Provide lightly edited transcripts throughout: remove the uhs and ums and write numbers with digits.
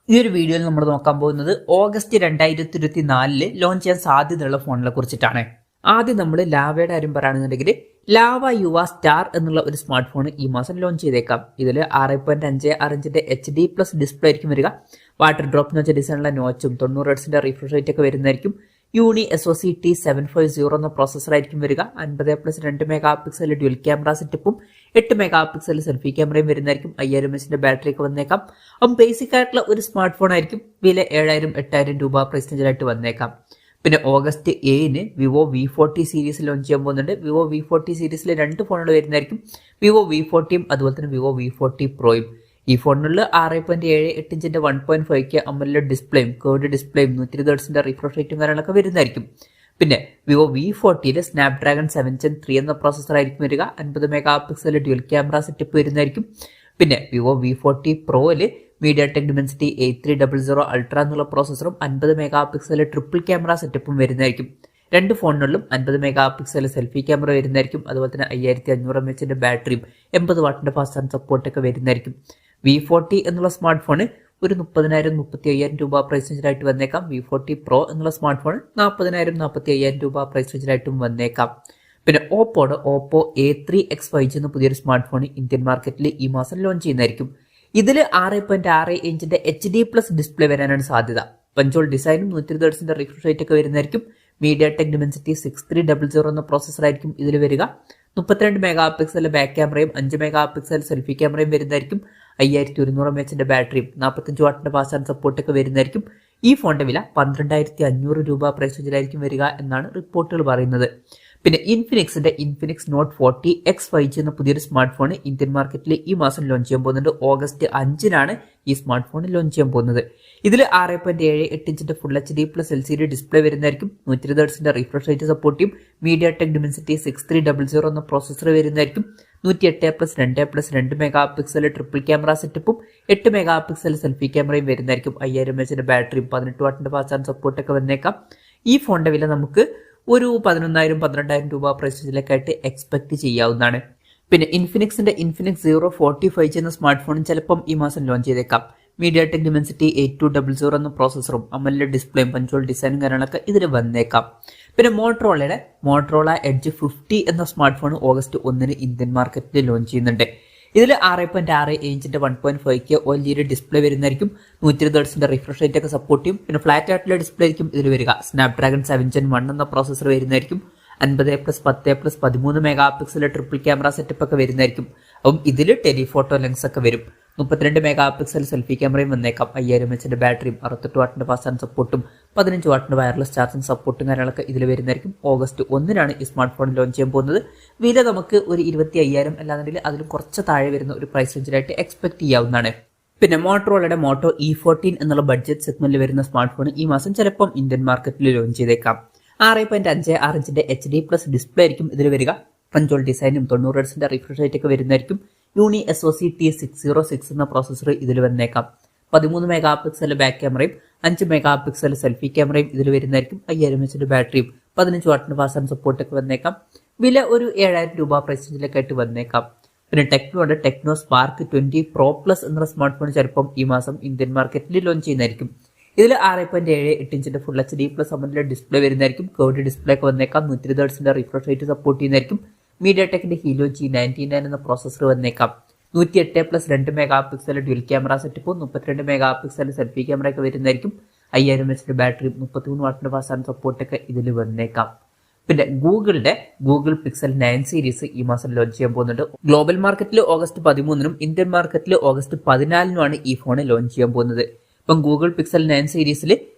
ഈ ഒരു വീഡിയോയിൽ നമ്മൾ നോക്കാൻ പോകുന്നത് ഓഗസ്റ്റ് 2024 ലോഞ്ച് ചെയ്യാൻ സാധ്യതയുള്ള ഫോണിനെ കുറിച്ചിട്ടാണ്. ആദ്യം നമ്മൾ ലാവയുടെ കാര്യം പറയുകയാണെന്നുണ്ടെങ്കിൽ ലാവ യുവ സ്റ്റാർ എന്നുള്ള ഒരു സ്മാർട്ട് ഫോൺ ഈ മാസം ലോഞ്ച് ചെയ്തേക്കാം. ഇതിൽ 6.56 ഇഞ്ചിന്റെ HD+ ഡിസ്പ്ലേ ആയിരിക്കും വരിക. വാട്ടർ ഡ്രോപ്പ് എന്ന് വെച്ച ഡിസൈനുള്ള നോച്ചും 90 ഹെർട്സിന്റെ റിഫ്രഷ് റേറ്റ് ഒക്കെ വരുന്നതായിരിക്കും. യൂണി SoC T750 എന്ന പ്രോസസർ ആയിരിക്കും വരിക. 50+2 മെഗാ പിക്സൽ ഡ്യുവൽ ക്യാമറ സെറ്റപ്പും 8 മെഗാ പിക്സൽ സെൽഫി ക്യാമറയും വരുന്നതായിരിക്കും. 5000 mAh ബാറ്ററി ഒക്കെ വന്നേക്കാം. അപ്പം ബേസിക് ആയിട്ടുള്ള ഒരു സ്മാർട്ട് ഫോൺ ആയിരിക്കും. വില 7000-8000 രൂപ പ്രൈസ് റേഞ്ചിലായിട്ട് വന്നേക്കാം. പിന്നെ August 7 Vivo V40 series launch ചെയ്യാൻ പോകുന്നുണ്ട്. വിവോ V40 സീരീസിൽ 2 ഫോണുകൾ വരുന്നതായിരിക്കും. വിവോ V40യും അതുപോലെ തന്നെ വിവോ V40 പ്രോയും. ഈ ഫോണിനുള്ള 6.78 ഇഞ്ചിന്റെ 1.5K AMOLED ഡിസ്പ്ലേയും കേർഡ് ഡിസ്പ്ലേയും 120 ഹെർട്സിന്റെ റിഫ്രഷ് റേറ്റും കാര്യങ്ങളൊക്കെ വരുന്നതായിരിക്കും. പിന്നെ വിവോ V40 സ്നാപ്ഡ്രാഗൺ 7 Gen 3 എന്ന പ്രോസസർ ആയിരിക്കും വരിക. 50 mega pixel dual camera setup വരുന്നതായിരിക്കും. പിന്നെ Vivo V40 പ്രോയില് MediaTek Dimensity 8300 Ultra എന്നുള്ള പ്രോസസറും 50 മെഗാ പിക്സൽ ട്രിപ്പിൾ ക്യാമറ സെറ്റപ്പും വരുന്നതായിരിക്കും. 2 ഫോണുകളിലും 50 മെഗാ പിക്സൽ സെൽഫി ക്യാമറ വരുന്നതായിരിക്കും. അതുപോലെ തന്നെ 5500 mAh ബാറ്ററിയും 80 വാട്ടിന്റെ ഫാസ്റ്റ് ചാർജ് സപ്പോർട്ടൊക്കെ വരുന്നതായിരിക്കും. V40 എന്നുള്ള സ്മാർട്ട് ഫോൺ ഒരു 30,000-35,000 രൂപ പ്രൈസ് റേഞ്ചിലായിട്ട് വന്നേക്കാം. V40 Pro എന്നുള്ള സ്മാർട്ട് ഫോൺ 40,000-45,000 രൂപ പ്രൈസ് റേഞ്ചിലായിട്ടും വന്നേക്കാം. പിന്നെ ഓപ്പോ A3X 5G എന്ന പുതിയൊരു സ്മാർട്ട് ഫോൺ ഇന്ത്യൻ മാർക്കറ്റിൽ ഈ മാസം ലോഞ്ച് ചെയ്യുന്നതായിരിക്കും. ഇതിൽ 6.6 ഇഞ്ചിന്റെ HD+ ഡിസ്പ്ലേ വരാനാണ് സാധ്യത. പഞ്ചോൾ ഡിസൈനും 120 ഹെർട്സിന്റെ റിഫ്രഷ് റേറ്റ് ഒക്കെ വരുന്നതായിരിക്കും. MediaTek Dimensity 6300 എന്ന പ്രോസസർ ആയിരിക്കും ഇതിൽ വരിക. 32 മെഗാ പിക്സൽ ബാക്ക് ക്യാമറയും 5 മെഗാ പിക്സൽ സെൽഫി ക്യാമറയും വരുന്നതായിരിക്കും. 5100 mAh ബാറ്ററിയും 45 വാട്ടിന്റെ ഫാസ്റ്റ് ചാർജ് സപ്പോർട്ടൊക്കെ വരുന്നതായിരിക്കും. ഈ ഫോണിന്റെ വില 12,500 രൂപ പ്രൈസ് റേഞ്ചിലായിരിക്കും വരിക എന്നാണ് റിപ്പോർട്ടുകൾ പറയുന്നത്. പിന്നെ ഇൻഫിനിക്സ് നോട്ട് 40X 5G എന്ന പുതിയൊരു സ്മാർട്ട് ഫോൺ ഇന്ത്യൻ മാർക്കറ്റിൽ ഈ മാസം ലോഞ്ച് ചെയ്യാൻ പോകുന്നുണ്ട്. ഓഗസ്റ്റ് 5 ഈ സ്മാർട്ട് ഫോൺ ലോഞ്ച് ചെയ്യാൻ പോകുന്നത്. ഇതിൽ 6.78 ഇഞ്ചിന്റെ ഫുൾ HD+ LCD ഡിസ്പ്ലേ വരുന്നതായിരിക്കും. 120 ഹെർട്സിന്റെ റിഫ്രഷ് റേറ്റ് സപ്പോർട്ട് ചെയ്യും. MediaTek Dimensity 6300 എന്ന പ്രോസസർ വരുന്നതായിരിക്കും. 108+2+2 മെഗാ പിക്സൽ ട്രിപ്പിൾ ക്യാമറ സെറ്റപ്പും 8 മെഗാ പിക്സൽ സെൽഫി ക്യാമറയും വരുന്നതായിരിക്കും. 5000 mAh ബാറ്ററിയും 18 വാട്ടിന്റെ ഫാസ്റ്റ് ചാർജ് സപ്പോർട്ടൊക്കെ വന്നേക്കാം. ഈ ഫോണിന്റെ വില നമുക്ക് ഒരു 11,000-12,000 രൂപ പ്രൈസ് റേഞ്ചിലേക്കായിട്ട് എക്സ്പെക്ട് ചെയ്യാവുന്നതാണ്. പിന്നെ ഇൻഫിനിക്സ് 040 5G എന്ന സ്മാർട്ട് ഫോണും ചിലപ്പം ഈ മാസം ലോഞ്ച് ചെയ്തേക്കാം. MediaTek Dimensity 8200 എന്ന പ്രോസസറും AMOLED ഡിസ്പ്ലേയും പഞ്ചോൾ ഡിസൈനും കാര്യങ്ങളൊക്കെ ഇതിൽ വന്നേക്കാം. പിന്നെ മോട്ടറോള എഡ്ജ് 50 എന്ന സ്മാർട്ട് ഫോൺ ഓഗസ്റ്റ് 1 ഇന്ത്യൻ മാർക്കറ്റിൽ ലോഞ്ച് ചെയ്യുന്നുണ്ട്. ഇതിൽ 6.6 ഇഞ്ചിന്റെ 1.5K OLED ഡിസ്പ്ലേ വരുന്നതായിരിക്കും. 120 ഹെർട്സിന്റെ റിഫ്രഷ് റേറ്റ് ഒക്കെ സപ്പോർട്ട് ചെയ്യും. പിന്നെ ഫ്ലാറ്റ് ആയിട്ടുള്ള ഡിസ്പ്ലേ ആയിരിക്കും ഇതിൽ വരിക. സ്നാപ്ഡ്രാഗൺ 7 Gen 1 എന്ന പ്രോസസർ വരുന്നതായിരിക്കും. 50+10+13 mega pixel triple camera setup ഒക്കെ വരുന്നതായിരിക്കും. അപ്പം ഇതിൽ ടെലിഫോട്ടോ ലെൻസ് ഒക്കെ വരും. 32 മെഗാ പിക്സൽ സെൽഫി ക്യാമറയും വന്നേക്കാം. 5000 mAh ബാറ്ററിയും 68 വാട്ടിന്റെ ഫാസ്റ്റ് ചാർജ് സപ്പോർട്ടും 15 വാട്ടിന്റെ വയർലെസ് ചാർജിംഗ് സപ്പോർട്ടും കാര്യങ്ങളൊക്കെ ഇതിൽ വരുന്നതായിരിക്കും. ഓഗസ്റ്റ് 1 ഈ സ്മാർട്ട് ഫോൺ ലോഞ്ച് ചെയ്യാൻ പോകുന്നത്. വില നമുക്ക് ഒരു 25,000 അല്ലാന്നുണ്ടെങ്കിൽ അതിലും കുറച്ച് താഴെ വരുന്ന ഒരു പ്രൈസ് റേഞ്ചിലായിട്ട് എക്സ്പെക്ട് ചെയ്യാവുന്നതാണ്. പിന്നെ മോട്ടറോളയുടെ മോട്ടോ E14 എന്നുള്ള ബഡ്ജറ്റ് സെഗ്മെന്റിൽ വരുന്ന സ്മാർട്ട് ഫോൺ ഈ മാസം ചിലപ്പം ഇന്ത്യൻ മാർക്കറ്റിൽ ലോഞ്ച് ചെയ്തേക്കാം. 6.56 ഇഞ്ചിന്റെ HD+ ഡിസ്പ്ലേ ആയിരിക്കും ഇതിൽ വരിക. പഞ്ചോൾ ഡിസൈനും 90 ഹെർട്സിന്റെ റിഫ്രഷ് റേറ്റ് ഒക്കെ വരുന്നതായിരിക്കും. യൂണി SoC T606 എന്ന പ്രോസസർ ഇതിൽ വന്നേക്കാം. 13 മെഗാ പിക്സൽ ബാക്ക് ക്യാമറയും 5 മെഗാ പിക്സൽ സെൽഫി ക്യാമറയും ഇതിൽ വരുന്നതായിരിക്കും. 5000 mAh ബാറ്ററിയും 15 വാട്ടിന്റെ ഫാസ്റ്റ് ചാർജ് സപ്പോർട്ടൊക്കെ വന്നേക്കാം. വില ഒരു 7000 രൂപ പ്രൈസ് റേഞ്ചിലേക്കായിട്ട് വന്നേക്കാം. പിന്നെ ടെക്നോ സ്പാർക്ക് 20 Pro Plus എന്ന സ്മാർട്ട് ഫോൺ ചിലപ്പം ഈ മാസം ഇന്ത്യൻ മാർക്കറ്റിൽ ലോഞ്ച് ചെയ്യുന്നതായിരിക്കും. ഇതിൽ 6.78 ഇഞ്ചിന്റെ ഫുൾ HD+ AMOLED ഡിസ്പ്ലേ വരുന്നതായിരിക്കും. കേർഡ് ഡിസ്പ്ലേ ഒക്കെ വന്നേക്കാം. 120 ഹെർട്സിന്റെ റിഫ്രഷ് റേറ്റ് സപ്പോർട്ട് ചെയ്യുന്നതായിരിക്കും. MediaTekന്റെ Helio G99 എന്ന പ്രോസസർ വന്നേക്കാം. 108+2 മെഗാ പിക്സൽ ഡ്യുവൽ ക്യാമറ സെറ്റപ്പും 32 മെഗാ പിക്സൽ സെൽഫി ക്യാമറ ഒക്കെ വരുന്നതായിരിക്കും. 5000 mAh ബാറ്ററിയും 33 വാട്ടിന്റെ ഫാസ്റ്റ് ചാർജ് സപ്പോർട്ടൊക്കെ ഇതിൽ വന്നേക്കാം. പിന്നെ ഗൂഗിൾ Pixel 9 സീരീസ് ഈ മാസം ലോഞ്ച് ചെയ്യാൻ പോകുന്നുണ്ട്. ഗ്ലോബൽ മാർക്കറ്റിൽ ഓഗസ്റ്റ് 13 ഇന്ത്യൻ മാർക്കറ്റിൽ ഓഗസ്റ്റ് 14 ഈ ഫോൺ ലോഞ്ച് ചെയ്യാൻ പോകുന്നത്. ഇപ്പം ഗൂഗിൾ Pixel 9 സീരീസിൽ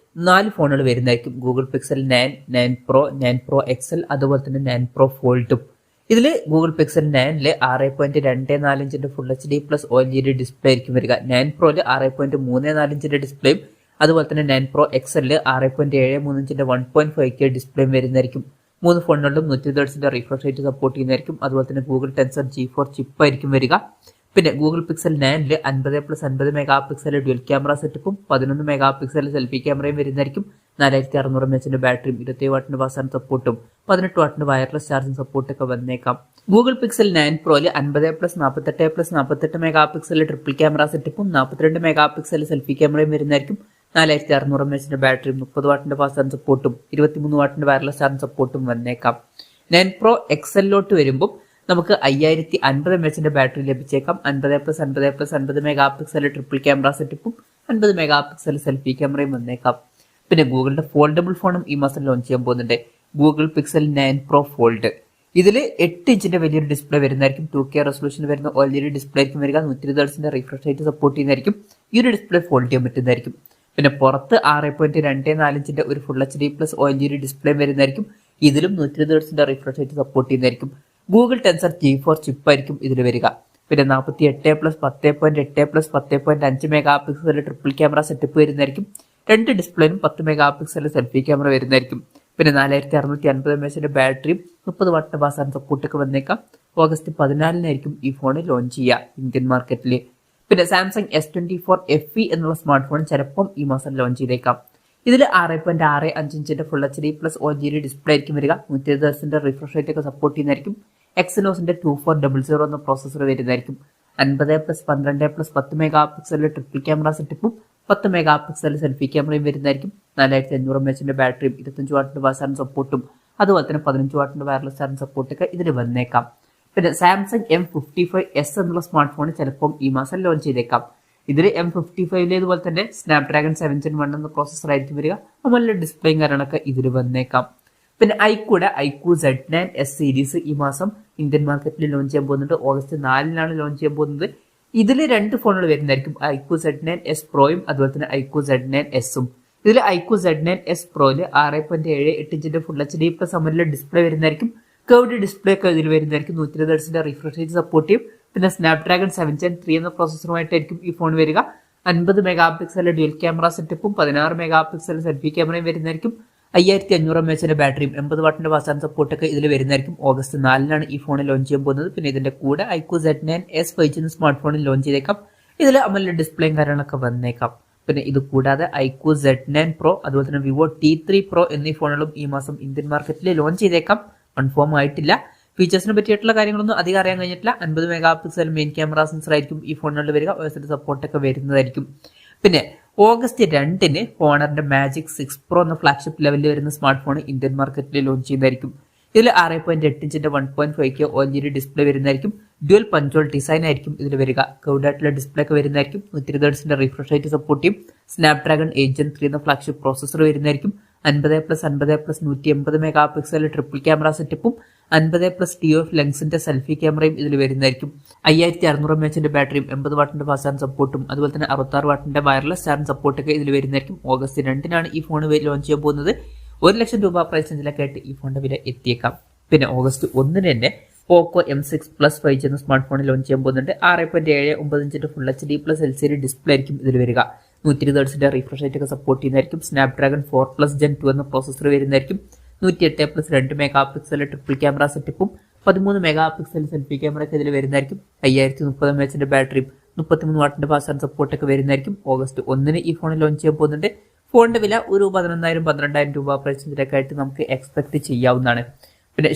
4 ഫോണുകൾ വരുന്നതായിരിക്കും. Google Pixel 9, 9 Pro, 9 Pro XL അതുപോലെ തന്നെ 9 Pro Foldഉം. ഇതിൽ ഗൂഗിൾ Pixel 9 6.24 ഇഞ്ചിന്റെ ഫുൾ HD+ OLED ഡിസ്പ്ലേ ആയിരിക്കും വരിക. 9 Pro 6.34 ഇഞ്ചിന്റെ ഡിസ്പ്ലേയും അതുപോലെ തന്നെ 9 Pro XL 6.73 ഇഞ്ചിന്റെ 1.5K ഡിസ്പ്ലേയും വരുന്നതായിരിക്കും. 3 ഫോണുകളിലും 120 ഹെർട്സിന്റെ റിഫ്രഷ് റേറ്റ് സപ്പോർട്ട് ചെയ്യുന്നതായിരിക്കും. അതുപോലെ തന്നെ ഗൂഗിൾ ടെൻസർ G4 ചിപ്പ് ആയിരിക്കും വരിക. പിന്നെ Google pixel 9 50+50 mega pixel dual camera സെറ്റപ്പും 11 മെഗാ പിക്സൽ സെൽഫി ക്യാമറയും വരുന്നതായിരിക്കും. 4600 mAh ബാറ്ററിയും 27 വാട്ടിന്റെ ഫാസ്റ്റ് ചാർജിംഗ് സപ്പോർട്ടും 18 വാട്ടിന്റെ വയർലെസ് ചാർജിംഗ് സപ്പോർട്ടൊക്കെ വന്നേക്കാം. Google pixel 9 പ്രോയിൽ 50+48+48 mega pixel triple camera സെറ്റപ്പും 42 മെഗാ പിക്സൽ സെൽഫി ക്യാമറയും വരുന്നതായിരിക്കും. 4600 mAh ബാറ്ററിയും 30 വാട്ടിന്റെ ഫാസ്റ്റ് ചാർജിംഗ് സപ്പോർട്ടും 23 വാട്ടിന്റെ വയർലെസ് ചാർജിംഗ് സപ്പോർട്ടും വന്നേക്കാം. 9 Pro XLലോട്ട് വരുമ്പോൾ നമുക്ക് 5050 mAh ബാറ്ററി ലഭിച്ചേക്കാം. 50+50+50 മെഗാ പിക്സൽ ട്രിപ്പിൾ ക്യാമറ സെറ്റപ്പും 50 മെഗാ പിക്സൽ സെൽഫി ക്യാമറയും വന്നേക്കാം. പിന്നെ ഗൂഗിളിന്റെ ഫോൾഡബിൾ ഫോണും ഈ മാസം ലോഞ്ച് ചെയ്യാൻ പോകുന്നുണ്ട്. Google pixel 9 Pro fold. ഇതിൽ 8 ഇഞ്ചിന്റെ വലിയൊരു ഡിസ്പ്ലേ വരുന്നതായിരിക്കും. 2K റെസൊല്യൂഷൻ വരുന്ന OLED ഡിസ്പ്ലേ ആയിരിക്കും വരിക. 120 Hz റിഫ്രഷ് റേറ്റ് സപ്പോർട്ട് ചെയ്യുന്നതായിരിക്കും. ഈ ഒരു ഡിസ്പ്ലേ ഫോൾഡ് ചെയ്യാൻ പറ്റുന്നതായിരിക്കും. പിന്നെ പുറത്ത് 6.24 ഇഞ്ചിന്റെ ഒരു ഫുൾ HD+ OLED ഡിസ്പ്ലേ വരുന്നതായിരിക്കും. ഇതിലും 120 Hz റിഫ്രഷ് റേറ്റ് സപ്പോർട്ട് ചെയ്യുന്നതായിരിക്കും. ഗൂഗിൾ ടെൻസർ G4 ചിപ്പ് ആയിരിക്കും ഇതിൽ വരിക. പിന്നെ 48+10.8+10.5 mega pixel triple camera setup വരുന്നതായിരിക്കും. രണ്ട് ഡിസ്പ്ലേയും 10 മെഗാ പിക്സൽ സെൽഫി ക്യാമറ വരുന്നതായിരിക്കും. പിന്നെ 4650 mAh ബാറ്ററിയും 30 വാട്ടിന്റെ ഫാസ്റ്റ് ചാർജിംഗ് സപ്പോർട്ടൊക്കെ വന്നേക്കാം. ഓഗസ്റ്റ് 14 ഈ ഫോൺ ലോഞ്ച് ചെയ്യുക ഇന്ത്യൻ മാർക്കറ്റിൽ. പിന്നെ സാംസങ് S24 FE എന്നുള്ള സ്മാർട്ട് ഫോൺ ചിലപ്പം ഈ മാസം ലോഞ്ച് ചെയ്തേക്കാം. ഇതിൽ 6.65 ഇഞ്ചിന്റെ ഫുൾ HD+ OLED ഡിസ്പ്ലേ ആയിരിക്കും വരിക. 120 Hz റിഫ്രഷ് റേറ്റ് ഒക്കെ സപ്പോർട്ട് ചെയ്യുന്നതായിരിക്കും. എക്സിനോസിന്റെ 2400 എന്ന പ്രോസസർ വരുന്നതായിരിക്കും. 50+12+10 മെഗാ പിക്സൽ ട്രിപ്പിൾ ക്യാമറ സെറ്റപ്പും 10 മെഗാ പിക്സൽ സെൽഫി ക്യാമറയും വരുന്നതായിരിക്കും. 4500 mAh ബാറ്ററിയും 25 വാട്ടിന്റെ ഫാസ്റ്റ് ചാർജിംഗ് സപ്പോർട്ടും അതുപോലെ തന്നെ 15 വാട്ടിന്റെ വയർലെസ് ചാർജിംഗ് സപ്പോർട്ടൊക്കെ ഇതിൽ വന്നേക്കാം. പിന്നെ സാംസങ് M55s എന്നുള്ള സ്മാർട്ട് ഫോൺ ചിലപ്പം ഈ മാസം ലോഞ്ച് ചെയ്തേക്കാം. ഇതിൽ M55 തന്നെ സ്നാപ്ഡ്രാഗൺ 7 Gen 1 എന്ന പ്രോസസർ ആയിരിക്കും വരിക. അതുപോലെ ഡിസ്പ്ലേയും കാര്യങ്ങളൊക്കെ ഇതിൽ വന്നേക്കാം. പിന്നെ iQOO Z9s സീരീസ് ഈ മാസം ഇന്ത്യൻ മാർക്കറ്റിൽ ലോഞ്ച് ചെയ്യാൻ പോകുന്നുണ്ട്. ഓഗസ്റ്റ് 4 ലോഞ്ച് ചെയ്യാൻ പോകുന്നത്. ഇതിൽ രണ്ട് ഫോണുകൾ വരുന്നതായിരിക്കും. iQOO Z9s Proയും അതുപോലെ തന്നെ iQOO Z9sഉം. ഇതിൽ iQOO Z9s Proയിൽ 6.78 ഇഞ്ചിന്റെ ഫുൾ HD+ AMOLED ഡിസ്പ്ലേ വരുന്നതായിരിക്കും. കർവ്ഡ് ഡിസ്പ്ലേ ഒക്കെ ഇതിൽ വരുന്നതായിരിക്കും. 120 Hz റിഫ്രഷ് റേറ്റ് സപ്പോർട്ട് ചെയ്യും. പിന്നെ സ്നാപ്ഡ്രാഗൺ 7 Gen 3 എന്ന പ്രോസസറുമായിട്ടായിരിക്കും ഈ ഫോൺ വരിക. 50 മെഗാ പിക്സൽ ഡ്യുവൽ ക്യാമറ സെറ്റപ്പും 16 മെഗാ പിക്സൽ സെൽഫി ക്യാമറയും വരുന്നതായിരിക്കും. 5500 mAh ബാറ്ററിയും 80 വാട്ടിന്റെ ഫാസ്റ്റ് ചാർജിംഗ് സപ്പോർട്ടൊക്കെ ഇതിൽ വരുന്നതായിരിക്കും. ഓഗസ്റ്റ് 4 ഈ ഫോൺ ലോഞ്ച് ചെയ്യാൻ പോകുന്നത്. പിന്നെ ഇതിന്റെ കൂടെ iQOO Z9s 5G എന്ന സ്മാർട്ട് ഫോണിൽ ലോഞ്ച് ചെയ്തേക്കാം. ഇതിൽ AMOLED ഡിസ്പ്ലേയും കാര്യങ്ങളൊക്കെ വന്നേക്കാം. പിന്നെ ഇത് കൂടാതെ iQOO Z9 Pro അതുപോലെ തന്നെ Vivo T3 Pro എന്നീ ഫോണുകളും ഈ മാസം ഇന്ത്യൻ മാർക്കറ്റിൽ ലോഞ്ച് ചെയ്തേക്കാം. കൺഫേം ആയിട്ടില്ല. ഫീച്ചേഴ്സിനെ പറ്റിയിട്ടുള്ള കാര്യങ്ങളൊന്നും അധികം അറിയാൻ കഴിഞ്ഞിട്ടില്ല. 50 mega pixel main camera sensor ആയിരിക്കും ഈ ഫോണുകളിൽ വരിക. OS സപ്പോർട്ടൊക്കെ വരുന്നതായിരിക്കും. പിന്നെ ഓഗസ്റ്റ് 2 ഹോണറിന്റെ മാജിക് 6 Pro എന്ന ഫ്ലാഗ്ഷിപ്പ് ലെവലിൽ വരുന്ന സ്മാർട്ട് ഫോൺ ഇന്ത്യൻ മാർക്കറ്റിൽ ലോഞ്ച് ചെയ്യുന്നതായിരിക്കും. ഇതിൽ 6.8 ഇഞ്ചിന്റെ 1.5K OLED ഡിസ്പ്ലേ വരുന്നതായിരിക്കും. ഡ്യുവൽ പഞ്ചോൾ ഡിസൈൻ ആയിരിക്കും ഇതിൽ വരിക. കർവ്ഡ് ആയിട്ടുള്ള ഡിസ്പ്ലേ ഒക്കെ വരുന്നതായിരിക്കും. 120 Hz റിഫ്രഷ് റേറ്റ് സപ്പോർട്ട് ചെയ്യും. സ്നാപ്ഡ്രാഗൺ 8 Gen 3 എന്ന ഫ്ലാഗ്ഷിപ്പ് പ്രോസസർ വരുന്നതായിരിക്കും. 50+50+180 മെഗാ പിക്സൽ ട്രിപ്പിൾ ക്യാമറ സെറ്റപ്പും 50+ TOF ലെൻസിന്റെ സെൽഫി ക്യാമറയും ഇതിൽ വരുന്നതായിരിക്കും. 5600 mAh ബാറ്ററിയും 80 വാട്ടിന്റെ ഫാസ്റ്റ് ചാർജിംഗ് സപ്പോർട്ടും അതുപോലെ തന്നെ 66 വാട്ടിന്റെ വയർലെസ് ചാർജിംഗ് സപ്പോർട്ടൊക്കെ ഇതിൽ വരുന്നതായിരിക്കും. ഓഗസ്റ്റ് 2 ഈ ഫോൺ ലോഞ്ച് ചെയ്യാൻ പോകുന്നത്. 1 ലക്ഷം രൂപ പ്രൈസ് റേഞ്ചിലൊക്കെ ആയിട്ട് ഈ ഫോണിന്റെ വില എത്തിയേക്കാം. പിന്നെ ഓഗസ്റ്റ് 1 തന്നെ പോക്കോ M6 Plus 5G എന്ന സ്മാർട്ട് ഫോൺ ലോഞ്ച് ചെയ്യാൻ പോകുന്നുണ്ട്. 6.79 ഇഞ്ചിന്റെ ഫുൾ HD+ LCD ഡിസ്പ്ലേ ആയിരിക്കും ഇതിൽ വരിക. 120 Hz റിഫ്രഷ് റേറ്റ് ഒക്കെ സപ്പോർട്ട് ചെയ്യുന്നതായിരിക്കും. സ്നാപ്ഡ്രാഗൺ 4+ Gen 2 എന്ന പ്രോസസർ വരുന്നതായിരിക്കും. 108+2 മെഗാ പിക്സൽ ട്രിപ്പിൾ ക്യാമറ സെറ്റപ്പും 13 മെഗാ പിക്സൽ സെൽഫി ക്യാമറ ഒക്കെ ഇതിൽ വരുന്നതായിരിക്കും. 5030 mAh ബാറ്ററിയും 33 വാട്ടിന്റെ ഫാസ്റ്റ് ചാർജിംഗ് സപ്പോർട്ടൊക്കെ വരുന്നതായിരിക്കും. ഓഗസ്റ്റ് 1 ഈ ഫോൺ ലോഞ്ച് ചെയ്യാൻ പോകുന്നുണ്ട്. ഫോണിന്റെ വില ഒരു 11,000-12,000 രൂപ പ്രൈസ് റേഞ്ചിലൊക്കെ ആയിട്ട് നമുക്ക് എക്സ്പെക്ട് ചെയ്യാവുന്നതാണ്. പിന്നെ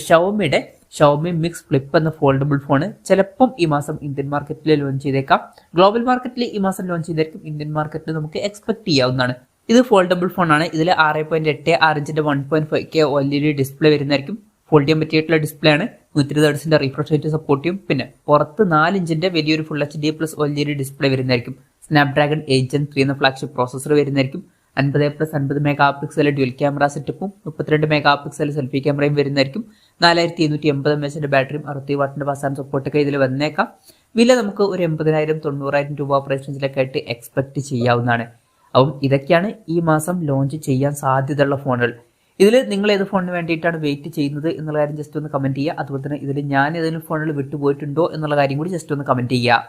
ഷവോമി മിക്സ് ഫ്ലിപ്പ് എന്ന ഫോൾഡബിൾ ഫോൺ ചിലപ്പം ഈ മാസം ഇന്ത്യൻ മാർക്കറ്റിൽ ലോഞ്ച് ചെയ്തേക്കാം. ഗ്ലോബൽ മാർക്കറ്റിൽ ഈ മാസം ലോഞ്ച് ചെയ്തായിരിക്കും. ഇന്ത്യൻ മാർക്കറ്റിൽ നമുക്ക് എക്സ്പെക്ട് ചെയ്യാവുന്നതാണ്. ഇത് ഫോൾഡബിൾ ഫോണാണ്. ഇതിൽ 6.86 ഇഞ്ചിന്റെ 1.5K OLED ഡിസ്പ്ലേ വരുന്നതായിരിക്കും. ഫോൾഡ് ചെയ്യാൻ പറ്റിയിട്ടുള്ള ഡിസ്പ്ലേ ആണ്. 120 Hz റിഫ്രഷ് റേറ്റ് സപ്പോർട്ട് ചെയ്യും. പിന്നെ പുറത്ത് 4 ഇഞ്ചിന്റെ വലിയൊരു ഫുൾ HD+ OLED ഡിസ്പ്ലേ വരുന്നതായിരിക്കും. സ്നാപ്ഡ്രാഗൺ 8 Gen 3 എന്ന ഫ്ലാഗ്ഷിപ്പ് പ്രോസസർ വരുന്നതായിരിക്കും. 50+50 മെഗാ പിക്സൽ ഡ്യുവൽ ക്യാമറ സെറ്റപ്പും 32 മെഗാ പിക്സൽ സെൽഫി ക്യാമറയും വരുന്നതായിരിക്കും. 4780 mAh ബാറ്ററിയും 60 വാട്ടിന്റെ ഫാസ്റ്റ് ചാർജിംഗ് സപ്പോർട്ടൊക്കെ ഇതിൽ വന്നേക്കാം. വില നമുക്ക് ഒരു 80,000-90,000 രൂപ പ്രൈസ് റേഞ്ചിലൊക്കെ ആയിട്ട് എക്സ്പെക്ട് ചെയ്യാവുന്നതാണ്. അപ്പം ഇതൊക്കെയാണ് ഈ മാസം ലോഞ്ച് ചെയ്യാൻ സാധ്യതയുള്ള ഫോണുകൾ. ഇതിൽ നിങ്ങൾ ഏത് ഫോണിന് വേണ്ടിയിട്ടാണ് വെയിറ്റ് ചെയ്യുന്നത് എന്നുള്ള കാര്യം ജസ്റ്റ് ഒന്ന് കമന്റ് ചെയ്യുക. അതുപോലെ തന്നെ ഇതിൽ ഞാൻ ഏതെങ്കിലും ഫോണുകൾ വിട്ടുപോയിട്ടുണ്ടോ എന്നുള്ള കാര്യം കൂടി ജസ്റ്റ് ഒന്ന് കമന്റ് ചെയ്യുക.